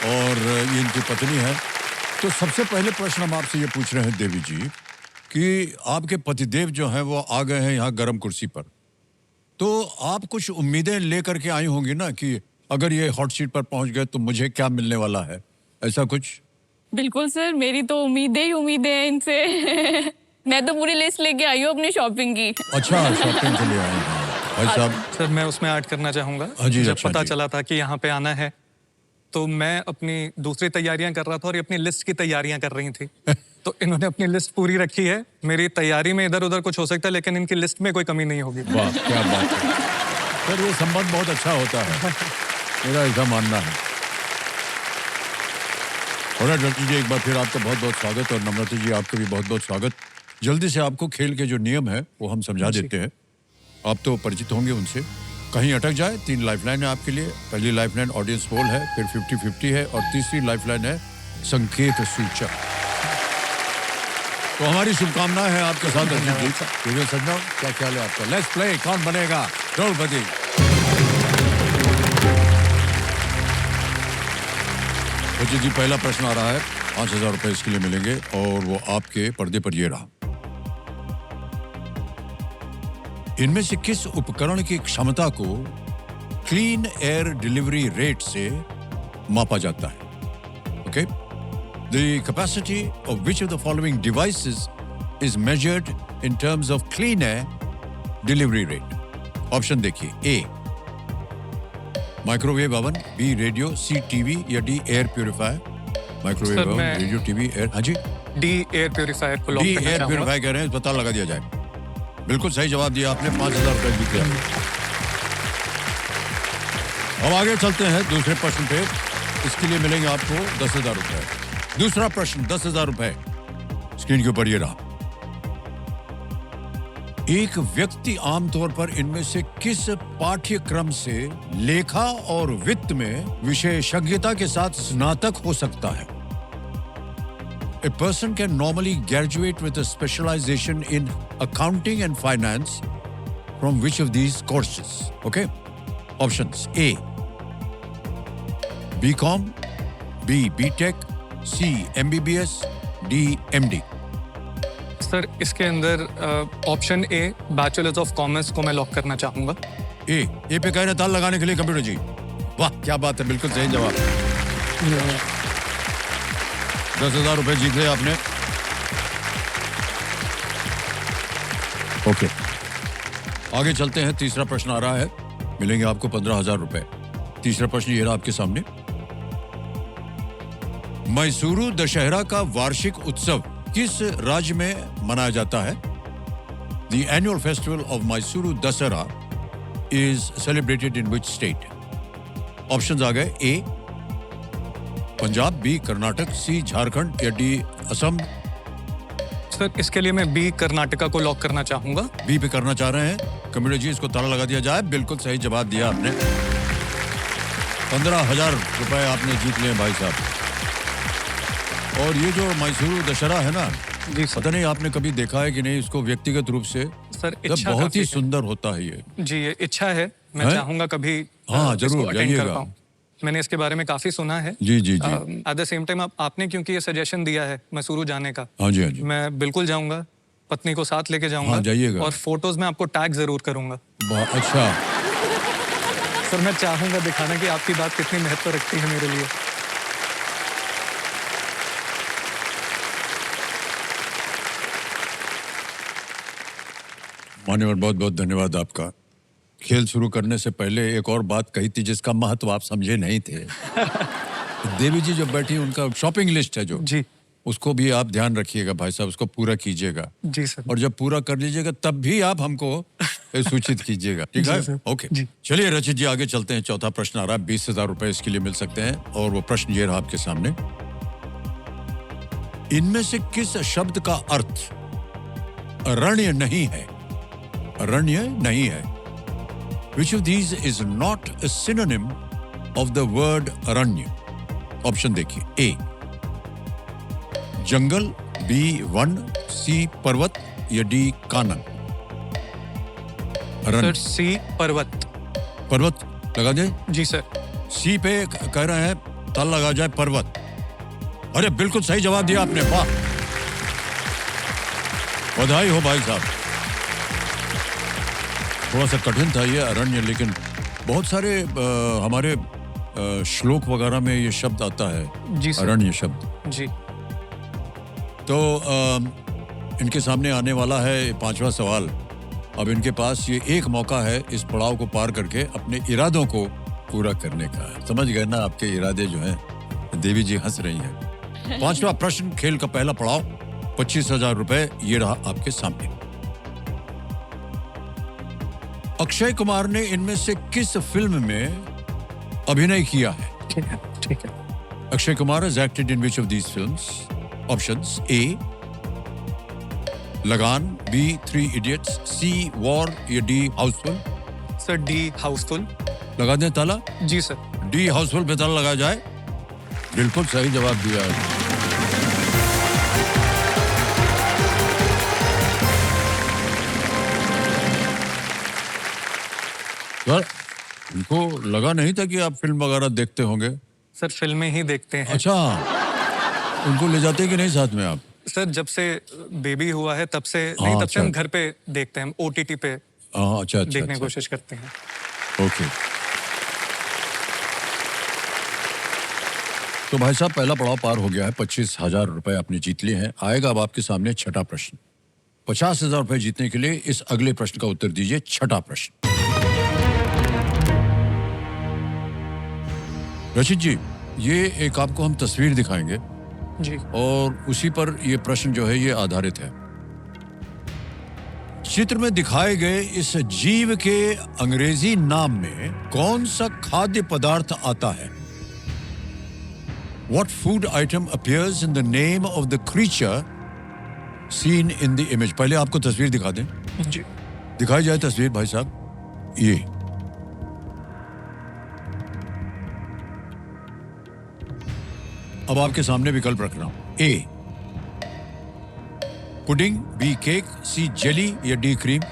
और ये इनकी पत्नी है। तो सबसे पहले प्रश्न हम आपसे ये पूछ रहे हैं देवी जी कि आपके पतिदेव जो हैं वो आ गए हैं यहाँ गरम कुर्सी पर, तो आप कुछ उम्मीदें लेकर के आई होंगी ना कि अगर ये हॉट सीट पर पहुंच गए तो मुझे क्या मिलने वाला है, ऐसा कुछ? बिल्कुल सर, मेरी तो उम्मीदें ही उम्मीदें हैं इनसे। मैं तो पूरी लिस्ट लेके आई हूँ अपनी शॉपिंग की। अच्छा, शॉपिंग के लिए आए हैं भाई साहब। सर मैं उसमें ऐड करना चाहूँगा। हाँ जी, जब अच्छा पता जी। चला था कि यहाँ पे आना है तो मैं अपनी दूसरी तैयारियां कर रहा था और ये अपनी लिस्ट की तैयारियां कर रही थी। तो इन्होंने अपनी लिस्ट पूरी रखी है। मेरी तैयारी में इधर उधर कुछ हो सकता है लेकिन इनकी लिस्ट में कोई कमी नहीं होगी। वाह, क्या बात है सर, ये संबंध बहुत अच्छा होता है, मेरा ऐसा मानना है। और रजत जी, एक बार फिर आपका बहुत बहुत स्वागत, और नम्रता जी आपको भी बहुत बहुत स्वागत। जल्दी से आपको खेल के जो नियम है वो हम समझा देते हैं, आप तो परिचित होंगे उनसे। कहीं अटक जाए 3 लाइफलाइन है आपके लिए। पहली लाइफलाइन ऑडियंस पोल है, फिर 50-50 है, और तीसरी लाइफलाइन है संकेत सूचक। तो हमारी शुभकामनाएं हैं आपके साथ रजत जी। सज्जनों, क्या ख्याल है आपका? लेट्स प्ले, कौन बनेगा करोड़पति? रजत जी, पहला प्रश्न आ रहा है, 5,000 रुपए इसके लिए मिलेंगे और वो आपके पर्दे पर ये रहा। इनमें से किस उपकरण की क्षमता को क्लीन एयर डिलीवरी रेट से मापा जाता है? Okay, the capacity of which of the following devices is measured in terms of clean air delivery rate. Option देखिए, ए माइक्रोवेव ओवन, बी रेडियो, सी टीवी, या D air purifier. Microwave sir, oven, मैं- radio, TV, air. हाँ जी, D air purifier को lock D करना air चाहूँगा। Purifier कह रहे हैं, पता लगा दिया जाए। बिल्कुल सही जवाब दिया आपने, 5,000 रुपए जीत गया। अब आगे चलते हैं दूसरे प्रश्न पे। इसके लिए मिलेंगे आपको 10,000 रुपए। दूसरा प्रश्न 10,000 रुपए स्क्रीन के ऊपर ये रहा। एक व्यक्ति आमतौर पर इनमें से किस पाठ्यक्रम से लेखा और वित्त में विशेषज्ञता के साथ स्नातक हो सकता है? A person can normally graduate with a specialization in accounting and finance from which of these courses? Okay? Options: A, BCom, B, BTech, C, MBBS, D, MD. Sir इसके अंदर option A bachelors of commerce को मैं lock करना चाहूँगा। ए पे कह रहे ताल लगाने के लिए कंप्यूटर जी। वाह, क्या बात है, बिल्कुल सही जवाब। 10,000 रुपए जीत गए आपने। ओके, आगे चलते हैं। तीसरा प्रश्न आ रहा है, मिलेंगे आपको 15,000 रुपए। तीसरा प्रश्न ये रहा आपके सामने। मैसूरू दशहरा का वार्षिक उत्सव किस राज्य में मनाया जाता है? The annual festival of Mysuru Dasara is celebrated in which state? Options आ गए, A पंजाब, बी कर्नाटक, सी झारखंड, या डी असम। सर इसके लिए मैं बी कर्नाटका को लॉक करना चाहूँगा। बी पे करना चाह रहे हैं कंप्यूटर जी, इसको ताला लगा दिया जाए। बिल्कुल सही जवाब दिया आपने। 15,000 रुपए आपने जीत लिए भाई साहब। और ये जो मैसूरू दशहरा है ना, जी सर। पता नहीं आपने कभी देखा है कि नहीं इसको व्यक्तिगत रूप से? सर मतलब इच्छा बहुत काफी ही है। सुंदर होता है ये। जी ये इच्छा है, मैं हैं? चाहूँगा कभी हाँ, इसको जरूर, अटेंड कर जाइएगा। पाऊँ। मैंने इसके बारे में काफी सुना है। जी जी जी। एट द सेम टाइम आपने क्योंकि ये सजेशन दिया है मैसूरू जाने का, हाँ जी, हाँ जी। मैं बिल्कुल जाऊंगा, पत्नी को साथ लेके जाऊंगा। हाँ, जाइएगा। और फोटोज में आपको टैग जरूर करूंगा। बहुत अच्छा। सर मैं चाहूंगा दिखाना कि आपकी बात कितनी महत्व रखती है मेरे लिए। मान्यवर, बहुत बहुत धन्यवाद आपका। खेल शुरू करने से पहले एक और बात कही थी जिसका महत्व आप समझे नहीं थे। देवी जी जो बैठी उनका शॉपिंग लिस्ट है जो, जी उसको भी आप ध्यान रखिएगा भाई साहब, उसको पूरा कीजिएगा। जी सर। और जब पूरा कर लीजिएगा तब भी आप हमको सूचित कीजिएगा, ठीक जी है? सर। ओके, जी। चलिए रचित जी आगे चलते हैं। चौथा प्रश्न आ रहा है, 20,000 रुपए इसके लिए मिल सकते हैं। और वो प्रश्न ये रहा आपके सामने। इनमें से किस शब्द का अर्थ अरण्य नहीं है? अरण्य नहीं है। Which of these is not a synonym of the word Aranya? Option देखिए। ए जंगल, बी वन, सी पर्वत या डी कानन? सर अरण्य। सी पर्वत। पर्वत लगा दे। जी सर। सी पे कह रहे हैं तल लगा जाए पर्वत। अरे बिल्कुल सही जवाब दिया आपने, वाह, बधाई हो भाई साहब। थोड़ा सा कठिन था ये अरण्य, लेकिन बहुत सारे हमारे श्लोक वगैरह में ये शब्द आता है, जी सर। अरण्य शब्द। जी। तो इनके सामने आने वाला है 5वां सवाल। अब इनके पास ये एक मौका है इस पड़ाव को पार करके अपने इरादों को पूरा करने का। समझ गए ना आपके इरादे जो हैं? देवी जी हंस रही हैं। 5वां प्रश्न, खेल का पहला पड़ाव, 25,000 रुपए ये रहा आपके सामने। अक्षय कुमार ने इनमें से किस फिल्म में अभिनय किया है? ठीक है, ठीक है। Akshay Kumar has acted in which of these films? Options: A लगान, B 3 Idiots, C War या D Houseful? Sir D Housefull. लगा दें ताला? जी सर। D Houseful पे ताला लगा जाए। बिल्कुल सही जवाब दिया है। सर उनको लगा नहीं था कि आप फिल्म वगैरह देखते होंगे। सर फिल्में ही देखते हैं। अच्छा, उनको ले जाते कि नहीं साथ में आप? सर जब से बेबी हुआ है तब से हाँ, नहीं, तब से हम अच्छा। घर पे देखते हैं, ओटीटी पे हाँ, अच्छा अच्छा देखने की अच्छा। कोशिश करते हैं। ओके। तो भाई साहब पहला पड़ाव पार हो गया है। 25,000 रुपए आपने जीत लिए हैं। आएगा अब आपके सामने छठा प्रश्न। 50,000 रुपए जीतने के लिए इस अगले प्रश्न का उत्तर दीजिए। छठा प्रश्न। रचित जी, ये एक आपको हम तस्वीर दिखाएंगे जी। और उसी पर ये प्रश्न जो है ये आधारित है। चित्र में दिखाए गए इस जीव के अंग्रेजी नाम में कौन सा खाद्य पदार्थ आता है? What food item appears in the name of the creature seen in the image? पहले आपको तस्वीर दिखा दें। जी। दिखाई जाए तस्वीर भाई साहब। ये अब आपके सामने विकल्प रख रहा हूं। ए पुडिंग, बी केक, सी जेली या डी क्रीम?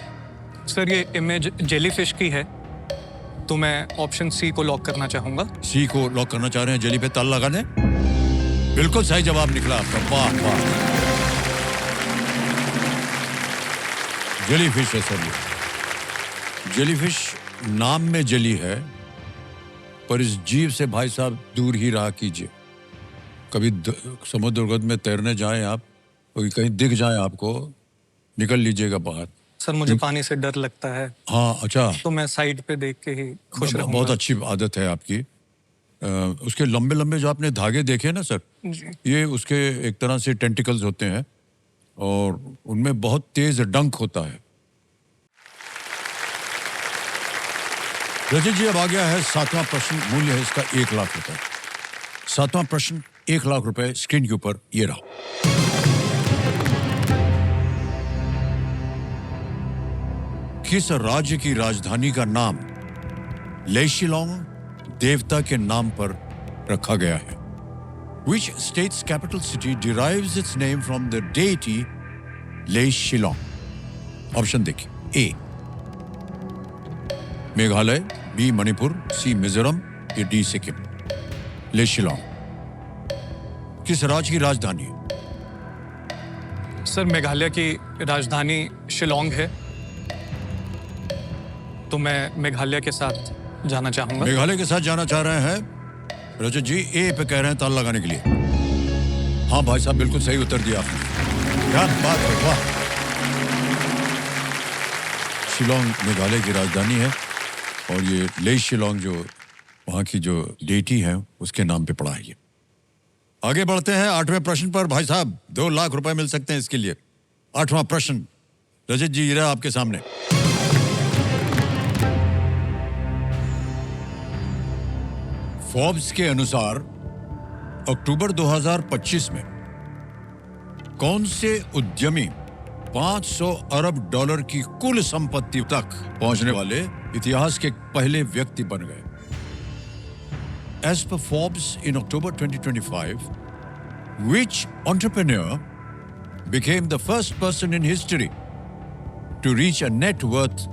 सर ये इमेज जेलीफिश की है, तो मैं ऑप्शन सी को लॉक करना चाहूंगा। सी को लॉक करना चाह रहे हैं। जेली पे ताला लगाने। बिल्कुल सही जवाब निकला आपका, वाह वाह। जेलीफिश है सर ये। जेलीफिश नाम में जेली है, पर इस जीव से भाई साहब दूर ही रहा कीजिए। कभी समुद्र उर्गत में तैरने जाएं आप, कहीं दिख जाए आपको, निकल लीजिएगा बाहर। सर मुझे पानी से डर लगता है। हाँ अच्छा, तो मैं साइड पे देख के ही खुश रहूंगा। बहुत अच्छी आदत है आपकी। उसके लंबे लंबे जो आपने धागे देखे ना सर, जी। ये उसके एक तरह से टेंटिकल्स होते हैं और उनमें बहुत तेज डंक होता है। रजत जी अब आ गया है 7वां प्रश्न। मूल्य है इसका 1 लाख रुपए। 7वां प्रश्न, 1 लाख रुपए स्क्रीन के ऊपर ये रहा। किस राज्य की राजधानी का नाम लेशिलोंग देवता के नाम पर रखा गया है? Which state's capital city derives its name from the deity Shillong? Option देखिए। A Meghalaya, B Manipur, C Mizoram या डी सिक्किम? लेशिलोंग किस राज्य की राजधानी है? सर मेघालय की राजधानी शिलोंग है, तो मैं मेघालय के साथ जाना चाहूंगा। मेघालय के साथ जाना चाह रहे हैं रजत जी। ए पे कह रहे हैं ताला लगाने के लिए। हाँ भाई साहब बिल्कुल सही उत्तर दिया आपने, क्या बात है, वाह। शिलोंग मेघालय की राजधानी है और ये ले शिलोंग जो वहाँ की जो डेटी है उसके नाम पे पड़ा है ये। आगे बढ़ते हैं 8वें प्रश्न पर। भाई साहब 2 लाख रुपए मिल सकते हैं इसके लिए। 8वां प्रश्न रजत जी ये रहा आपके सामने। फोर्ब्स के अनुसार अक्टूबर 2025 में कौन से उद्यमी 500 अरब डॉलर की कुल संपत्ति तक पहुंचने वाले इतिहास के पहले व्यक्ति बन गए? As per Forbes in October 2025, which entrepreneur became the first person in history to reach a net worth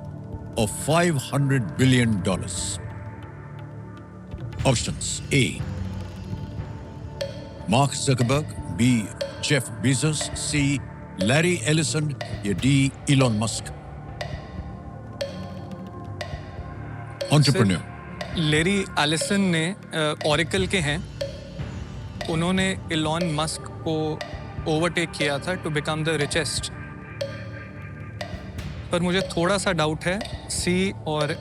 of $500 billion? Options: A. Mark Zuckerberg, B. Jeff Bezos, C. Larry Ellison, या D. Elon Musk? Entrepreneur. लेरी Allison ने Oracle के हैं, उन्होंने Elon Musk को overtake किया था to become the richest. पर मुझे थोड़ा सा डाउट है सी और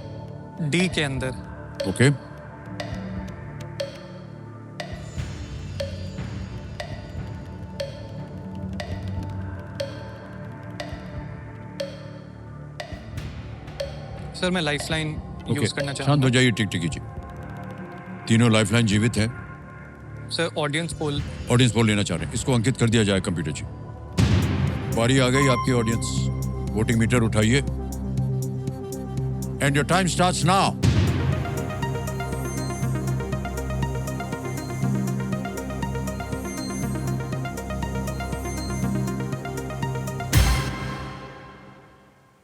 डी के अंदर। Okay. सर मैं लाइफलाइन यूज करना शांत हो चाहूँगा। जाइए, टिक टिक कीजिए। तीनों लाइफलाइन जीवित है। Sir audience poll. Audience poll लेना चाह रहे हैं, इसको अंकित कर दिया जाए कंप्यूटर जी। बारी आ गई आपकी ऑडियंस, वोटिंग मीटर उठाइए and your time starts now.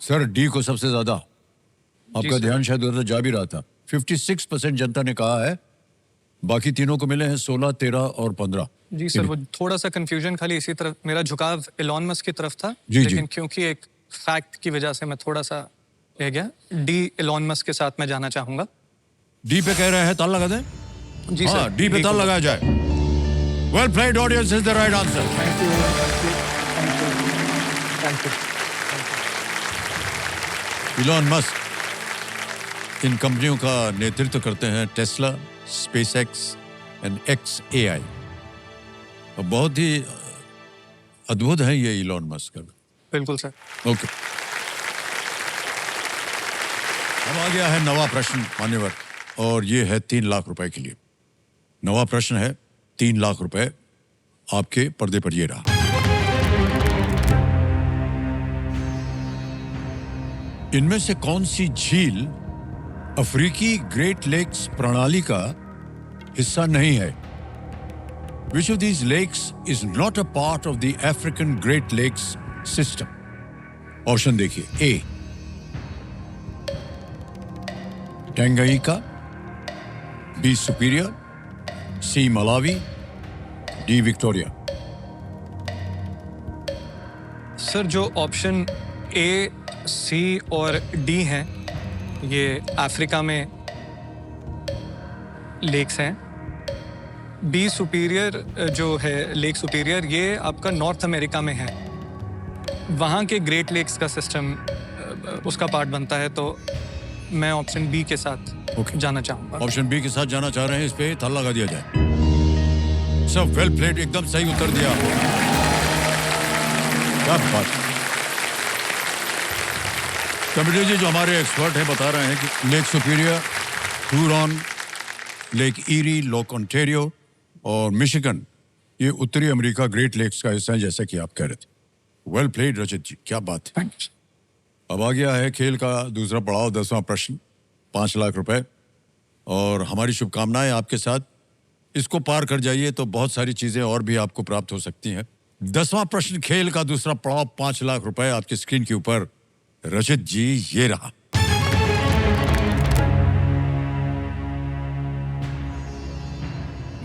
Sir D को सबसे ज्यादा, आपका सर। ध्यान शायद उधर जा भी रहा था। 56% जनता ने कहा है, बाकी तीनों को मिले हैं 16, 13 और 15। जी सर, वो थोड़ा सा कंफ्यूजन खाली इसी तरफ, मेरा झुकाव इलॉन मस्क की तरफ था, जी, जी। लेकिन क्योंकि एक फैक्ट की वजह से मैं थोड़ा सा रह गया। डी इलॉन मस्क के साथ मैं जाना चाहूंगा। डी पे कह रहे हैं, ताल लगा दें? जी हाँ, सर, डी पे ताल लगाया जाए। Well played, audience is the right answer. Elon Musk इन कंपनियों का नेतृत्व करते हैं, टेस्ला, स्पेसएक्स एंड XAI। और बहुत ही अद्भुत है ये इलॉन मस्क। बिल्कुल सर। ओके, अब आ गया है नवा प्रश्न मान्यवर, और ये है 3 लाख रुपए के लिए। नवा प्रश्न है 3 लाख रुपए आपके पर्दे पर ये रहा। इनमें से कौन सी झील अफ्रीकी ग्रेट लेक्स प्रणाली का हिस्सा नहीं है? Which of these lakes is not a part of the African Great Lakes system? Option देखिए। A. Tanganyika, B. Superior, C. Malawi, D. Victoria। Sir जो ऑप्शन ए, सी और डी हैं, ये अफ्रीका में लेक्स हैं। बी सुपीरियर जो है, lake superior, ये आपका नॉर्थ अमेरिका में है, वहाँ के ग्रेट लेक्स का सिस्टम उसका पार्ट बनता है। तो मैं ऑप्शन बी के साथ Okay. जाना चाहूँगा। ऑप्शन बी के साथ जाना चाह रहे हैं, इस पे ताला लगा दिया जाए। सब वेल प्लेड, एकदम सही उत्तर दिया। क्या बात। कंप्यूटर जी जो हमारे एक्सपर्ट हैं बता रहे हैं कि lake superior, Huron, lake eerie, lake Ontario और मिशिगन, ये उत्तरी अमेरिका ग्रेट लेक्स का हिस्सा है, जैसा कि आप कह रहे थे। वेल प्लेड रचित जी, क्या बात है। थैंक्स। अब आ गया है खेल का दूसरा पड़ाव, 10वां प्रश्न, 5 लाख रुपए, और हमारी शुभकामनाएं आपके साथ। इसको पार कर जाइए तो बहुत सारी चीजें और भी आपको प्राप्त हो सकती हैं। 10वां प्रश्न, खेल का दूसरा पड़ाव, 5 लाख रुपए आपकी स्क्रीन के ऊपर। रचित जी, ये रहा।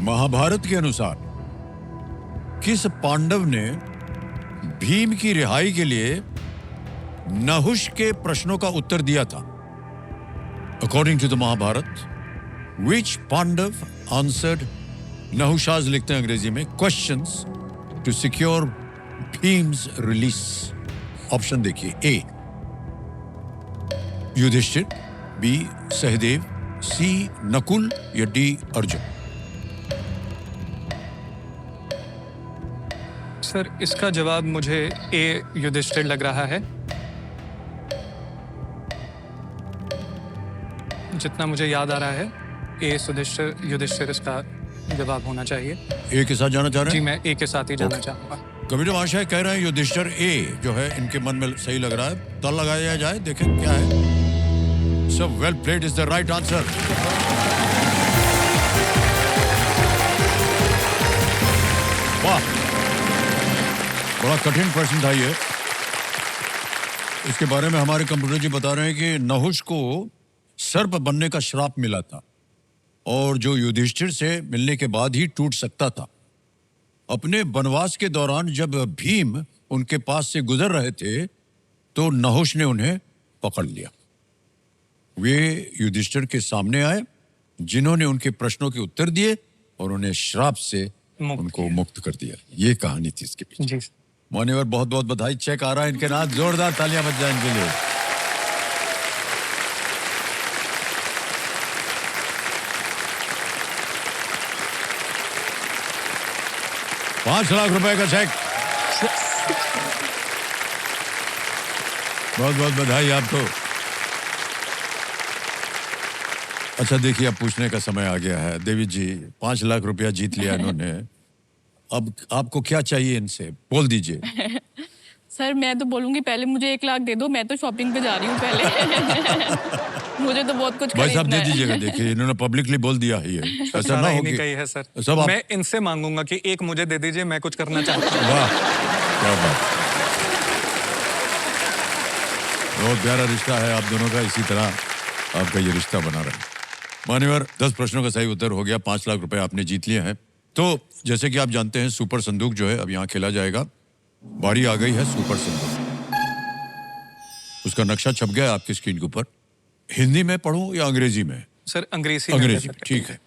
महाभारत के अनुसार किस पांडव ने भीम की रिहाई के लिए नहुष के प्रश्नों का उत्तर दिया था? According to the Mahabharata, which Pandava answered, Nahusha's लिखते हैं अंग्रेजी में, questions to secure Bhim's release? Option देखिए। A. Yudhishthira, B. Sahadev, C. Nakul, या डी. अर्जुन? सर इसका जवाब मुझे ए युधिष्ठिर लग रहा है। जितना मुझे याद आ रहा है, ए युधिष्ठिर इसका जवाब होना चाहिए। ए के साथ जाना चाह रहे जी हैं? मैं ए के साथ ही जाना Okay. चाहूंगा। कबीर महाशय कह रहे हैं युधिष्ठिर ए जो है इनके मन में सही लग रहा है, ताल लगाया जाए, देखें क्या है। So well played is the right answer. वाह, बड़ा कठिन प्रश्न था ये। इसके बारे में हमारे कंप्यूटर जी बता रहे हैं कि नहुष को सर्प बनने का श्राप मिला था और जो युधिष्ठिर से मिलने के बाद ही टूट सकता था। अपने वनवास के दौरान जब भीम उनके पास से गुजर रहे थे तो नहुष ने उन्हें पकड़ लिया। वे युधिष्ठिर के सामने आए जिन्होंने उनके प्रश्नों के उत्तर दिए और उन्हें श्राप से उनको मुक्त कर दिया। ये कहानी थी इसके पीछे। जी मान्यवर बहुत बहुत बधाई। चेक आ रहा है इनके नाथ, जोरदार तालियां बज जाए इनके लिए। ₹5,00,000 का चेक। बहुत बहुत बधाई आपको। अच्छा देखिए, अब पूछने का समय आ गया है। देवी जी, ₹5,00,000 जीत लिया इन्होंने। अब आपको क्या चाहिए इनसे, बोल दीजिए। सर मैं तो बोलूंगी पहले मुझे 1,00,000 दे दो, मैं तो शॉपिंग पे जा रही हूँ पहले। मुझे तो बहुत कुछ भाई साहब खरीदना दे है। दीजिएगा। देखिए इन्होंने पब्लिकली बोल दिया है ये, ऐसा ना हो नहीं कि कही है सर। सब आप... मैं इनसे मांगूंगा कि एक मुझे दे दीजिए, मैं कुछ करना चाहता हूँ। वाह, क्या बात। बहुत प्यारा रिश्ता है आप दोनों का, इसी तरह आपका ये रिश्ता बना रहे। मान्यवर 10 प्रश्नों का सही उत्तर हो गया, ₹5,00,000 आपने जीत लिए हैं। तो जैसे कि आप जानते हैं सुपर संदूक जो है अब यहाँ खेला जाएगा। बारी आ गई है सुपर संदूक। उसका नक्शा छप गया है आपकी स्क्रीन के ऊपर। हिंदी में पढ़ूं या अंग्रेजी में? सर अंग्रेजी में। अंग्रेजी में, ठीक है।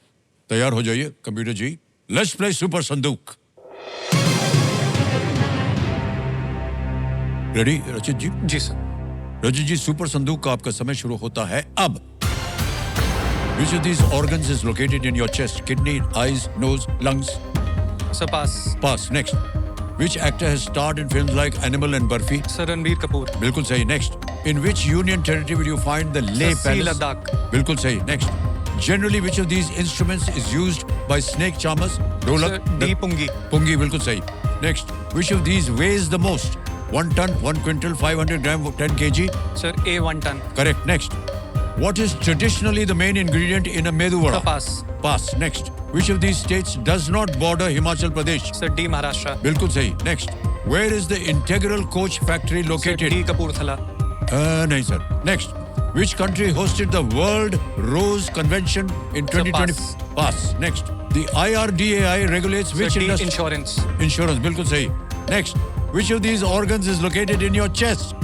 तैयार हो जाइए computer ji. Let's play super संदूक। रेडी रचित जी? जी सर। रचित जी, सुपर संदूक का आपका समय शुरू होता है अब। Which of these organs is located in your chest? Kidney, eyes, nose, lungs? Sir pass. Pass. Next. Which actor has starred in films like Animal and Burfi? Sir Ranbir Kapoor. बिल्कुल सही। Next. In which union territory will you find the Leh sir Palace? Ladakh. बिल्कुल सही। Next. Generally, which of these instruments is used by snake charmers? Dholak. Sir D pungi. Pungi, बिल्कुल सही। Next. Which of these weighs the most? 1 ton, 1 quintal, 500 gram, 10 kg? Sir A 1 ton. Correct. Next. What is traditionally the main ingredient in a medu vada? Sir pass. Pass. Next. Which of these states does not border Himachal Pradesh? Sir D Maharashtra. बिल्कुल सही। Next. Where is the Integral Coach Factory sir located? D Kapurthala. नहीं sir. Next. Which country hosted the World Rose Convention in 2020? Pass. Next. The IRDAI regulates which sir D industry? Insurance. Insurance. बिल्कुल सही। Next. Which of these organs is located in your chest?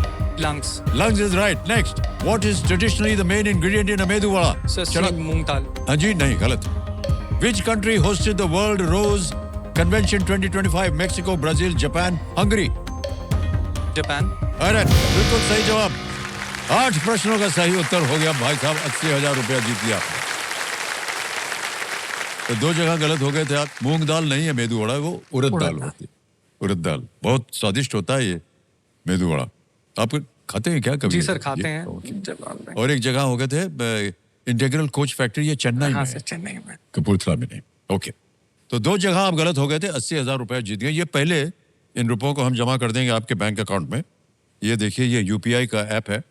Lungs. Lungs is right. Next. What is traditionally the main ingredient in a medu vada? Sir चला। सींग मूंग दाल। हाँ जी, नहीं, गलत। Which country hosted the World Rose Convention 2025? Mexico, Brazil, Japan, Hungary? Japan. अरे बिल्कुल सही जवाब। 8 प्रश्नों का सही उत्तर हो गया भाई साहब। ₹80,000 जीत लिया। तो 2 जगह गलत हो गए थे आप। मूंग दाल नहीं है मेदू वड़ा, वो उड़द दाल होती है। उड़द दाल बहुत स्वादिष्ट होता है ये मेदू वड़ा। आप खाते हैं क्या कभी? जी सर खाते हैं। और एक जगह हो गए थे इंटीग्रल कोच फैक्ट्री, ये चेन्नई हाँ में सर है, चेन्नई में। कपूरथला में नहीं। ओके, तो 2 जगह आप गलत हो गए थे। ₹80,000 जीत गए। ये पहले इन रुपयों को हम जमा कर देंगे आपके बैंक अकाउंट में। ये देखिए, ये UPI का ऐप है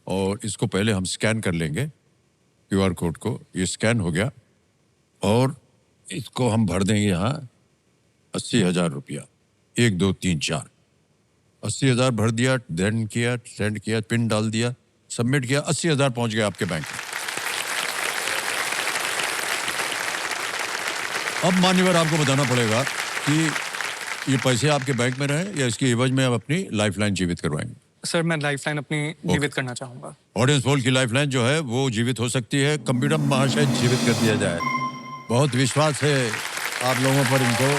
और इसको पहले हम स्कैन कर लेंगे QR कोड को। ये स्कैन हो गया और इसको हम भर देंगे यहाँ। ₹80,000 1 2 3 4 80,000 भर दिया, देन किया, सेंड किया, पिन डाल दिया, सबमिट किया, 80,000 पहुंच गया आपके बैंक में। अब मान्यवर आपको बताना पड़ेगा कि ये पैसे आपके बैंक में रहे या इसकी एवज में आप अपनी लाइफलाइन जीवित करवाएंगे। सर मैं लाइफलाइन अपनी जीवित करना चाहूंगा। ऑडियंस पोल की लाइफलाइन जो है वो जीवित हो सकती है। कंप्यूटर महाशय जीवित कर दिया जाए। बहुत विश्वास है आप लोगों पर, इनको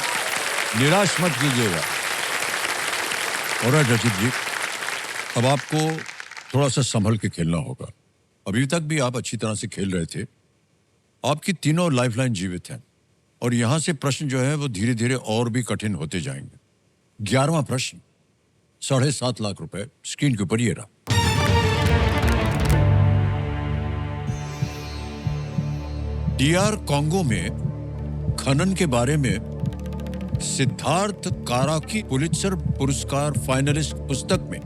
निराश मत कीजिएगा। और रचित जी, अब आपको थोड़ा सा संभल के खेलना होगा। अभी तक भी आप अच्छी तरह से खेल रहे थे। आपकी तीनों लाइफलाइन जीवित हैं और यहां से प्रश्न जो है वो धीरे धीरे और भी कठिन होते जाएंगे। 11वां प्रश्न, ₹7,50,000 स्क्रीन के ऊपर ये रहा। DR कॉन्गो में खनन के बारे में सिद्धार्थ कारा की पुलित्जर पुरस्कार फाइनलिस्ट पुस्तक में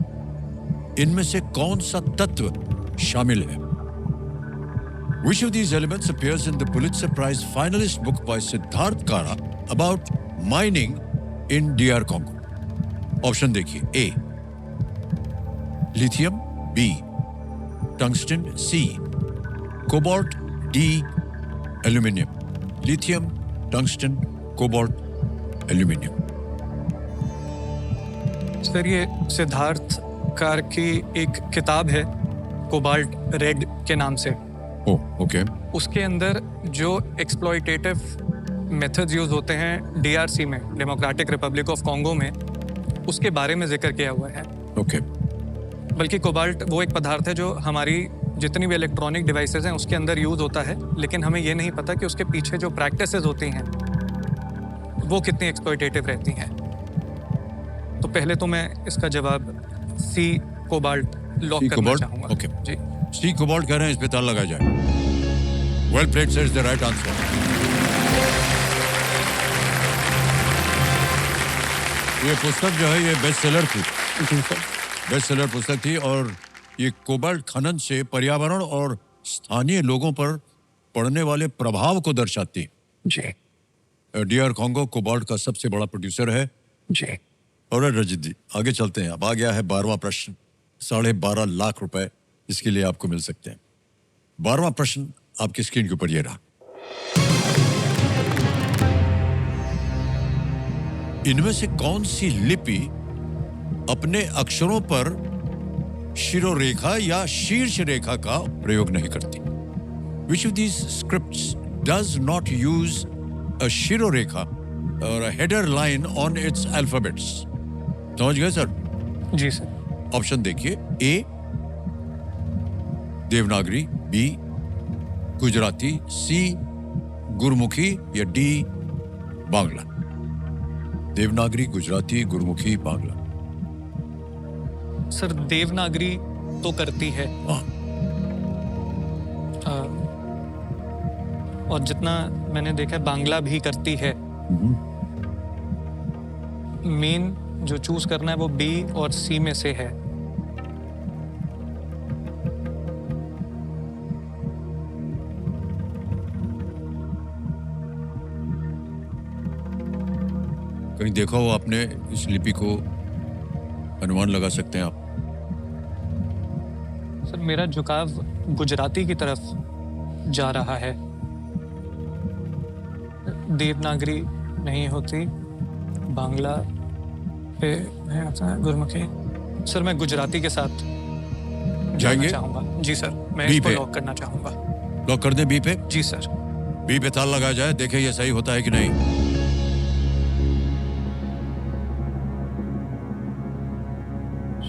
इनमें से कौन सा तत्व शामिल है? Which of these elements appears in the Pulitzer Prize finalist book by Siddharth Kara about mining in DR Congo? Option देखिए, A lithium, B tungsten, C cobalt, D aluminium. Lithium, tungsten, cobalt, aluminium. Sir ये Siddharth car की एक किताब है cobalt red के नाम से। Okay. उसके अंदर जो एक्सप्लॉयटेटिव मेथड्स यूज होते हैं डीआरसी में, डेमोक्रेटिक रिपब्लिक ऑफ कॉन्गो में, उसके बारे में जिक्र किया हुआ है। ओके। बल्कि कोबाल्ट वो एक पदार्थ है जो हमारी जितनी भी इलेक्ट्रॉनिक डिवाइसेस हैं उसके अंदर यूज होता है, लेकिन हमें ये नहीं पता कि उसके पीछे जो प्रैक्टिसेस होती हैं वो कितनी एक्सप्लॉयटेटिव रहती हैं। तो पहले तो मैं इसका जवाब सी कोबाल्ट लॉक करना कोबाल्ट? चाहूंगा। ओके। जी सी कोबाल्ट कह रहे हैं, इस पे ताला लगा जाए। Well played sir, is the right answer. ये पुस्तक जो है ये बेस्ट सेलर थी, बेस्ट सेलर पुस्तक थी, और ये कोबाल्ट खनन से पर्यावरण और स्थानीय लोगों पर पड़ने वाले प्रभाव को दर्शाती है। जी डीआर कॉन्गो कोबाल्ट का सबसे बड़ा प्रोड्यूसर है। जी और रजित जी आगे चलते हैं। अब आ गया है 12वां प्रश्न। 12.5 लाख रुपए इसके लिए आपको मिल सकते हैं। 12वां प्रश्न आपकी स्क्रीन के ऊपर ये रहा। इनमें से कौन सी लिपि अपने अक्षरों पर शिरोरेखा या शीर्ष रेखा का प्रयोग नहीं करती? Which of these scripts does not use a शिरोरेखा or a header line on its alphabets? समझ गए सर? जी सर। ऑप्शन देखिए, ए देवनागरी, बी गुजराती, सी गुरमुखी या डी बांग्ला। देवनागरी, गुजराती, गुरमुखी, बांग्ला। सर देवनागरी तो करती है, हाँ। और जितना मैंने देखा है बांग्ला भी करती है। मेन जो चूज करना है वो बी और सी में से है। कहीं देखा हो आपने इस लिपि को? अनुमान लगा सकते हैं आप। सर मेरा झुकाव गुजराती की तरफ जा रहा है। देवनागरी नहीं होती, बांग्ला पे है अपना गुरमुखी। सर मैं गुजराती के साथ जाएंगे? चाहूंगा। जी सर, मैं बी इसको पे? लॉक करना चाहूंगा। लॉक कर दें बी पे? जी सर। बी पे ताला लगा जाए, देखें ये सही होता है कि नहीं।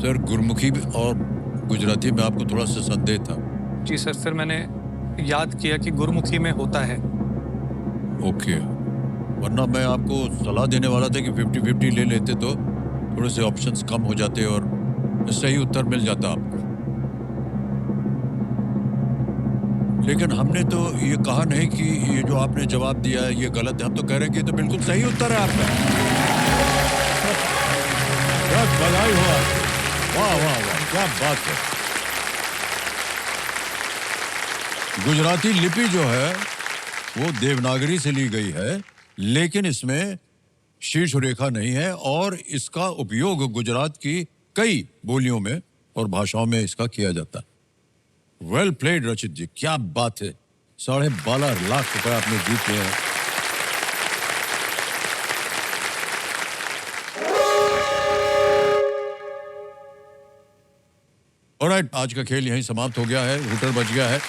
सर गुरमुखी और गुजराती में आपको थोड़ा सा संदेह था। जी सर, फिर मैंने याद किया कि गुरमुखी में होता है। ओके, वरना मैं आपको सलाह देने वाला था कि 50-50 ले लेते तो थोड़े से ऑप्शंस कम हो जाते और सही उत्तर मिल जाता आपको। लेकिन हमने तो ये कहा नहीं कि ये जो आपने जवाब दिया है ये गलत है। हम तो कह रहे हैं कि ये तो बिल्कुल सही उत्तर है आपका। बधाई हो आपको। वाह वाह वाह, क्या बात है। गुजराती लिपि जो है वो देवनागरी से ली गई है, लेकिन इसमें शीर्ष रेखा नहीं है और इसका उपयोग गुजरात की कई बोलियों में और भाषाओं में इसका किया जाता है। वेल प्लेड रचित जी, क्या बात है। 12.5 लाख रुपए आपने जीते हैं। ऑलराइट, आज का खेल यहीं समाप्त हो गया है। हुटर बज गया है।